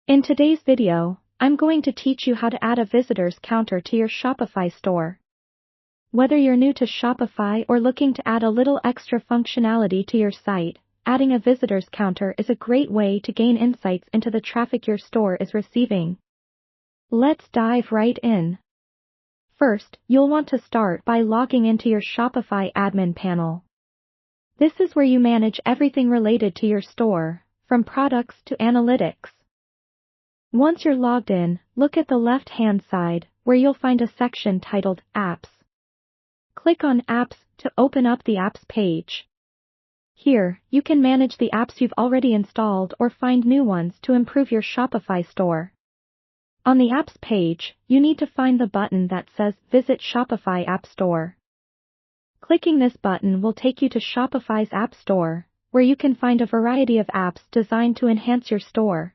In today's video, I'm going to teach you how to add a visitors counter to your Shopify store. Whether you're new to Shopify or looking to add a little extra functionality to your site, adding a visitors counter is a great way to gain insights into the traffic your store is receiving. Let's dive right in. First, you'll want to start by logging into your Shopify admin panel. This is where you manage everything related to your store, from products to analytics. Once you're logged in, look at the left-hand side, where you'll find a section titled Apps. Click on Apps to open up the Apps page. Here, you can manage the apps you've already installed or find new ones to improve your Shopify store. On the Apps page, you need to find the button that says Visit Shopify App Store. Clicking this button will take you to Shopify's App Store, where you can find a variety of apps designed to enhance your store.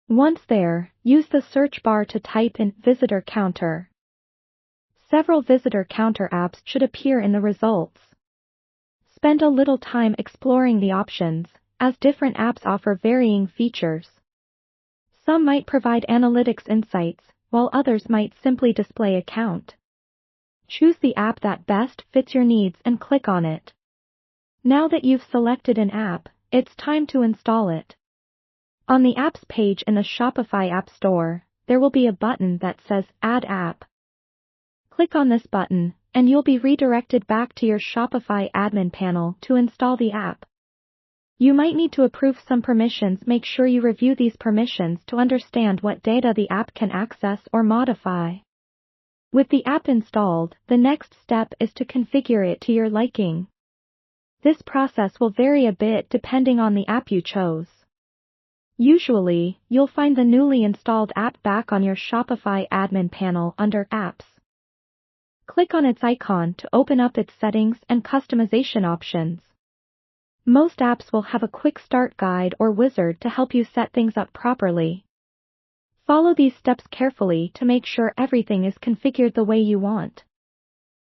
Once there, use the search bar to type in Visitor Counter. Several visitor counter apps should appear in the results. Spend a little time exploring the options, as different apps offer varying features. Some might provide analytics insights, while others might simply display a count. Choose the app that best fits your needs and click on it. Now that you've selected an app, it's time to install it. On the Apps page in the Shopify App Store, there will be a button that says Add App. Click on this button, and you'll be redirected back to your Shopify admin panel to install the app. You might need to approve some permissions. Make sure you review these permissions to understand what data the app can access or modify. With the app installed, the next step is to configure it to your liking. This process will vary a bit depending on the app you chose. Usually, you'll find the newly installed app back on your Shopify admin panel under Apps. Click on its icon to open up its settings and customization options. Most apps will have a quick start guide or wizard to help you set things up properly. Follow these steps carefully to make sure everything is configured the way you want.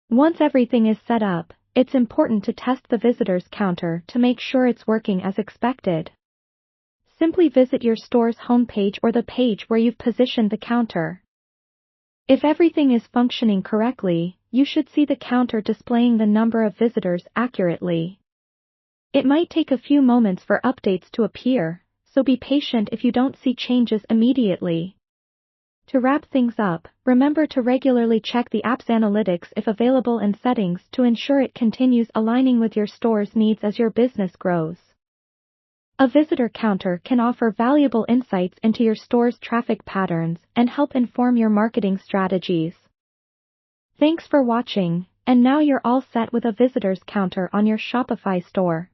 Once everything is set up, it's important to test the visitors counter to make sure it's working as expected. Simply visit your store's homepage or the page where you've positioned the counter. If everything is functioning correctly, you should see the counter displaying the number of visitors accurately. It might take a few moments for updates to appear, so be patient if you don't see changes immediately. To wrap things up, remember to regularly check the app's analytics if available and settings to ensure it continues aligning with your store's needs as your business grows. A visitor counter can offer valuable insights into your store's traffic patterns and help inform your marketing strategies. Thanks for watching, and now you're all set with a visitors counter on your Shopify store.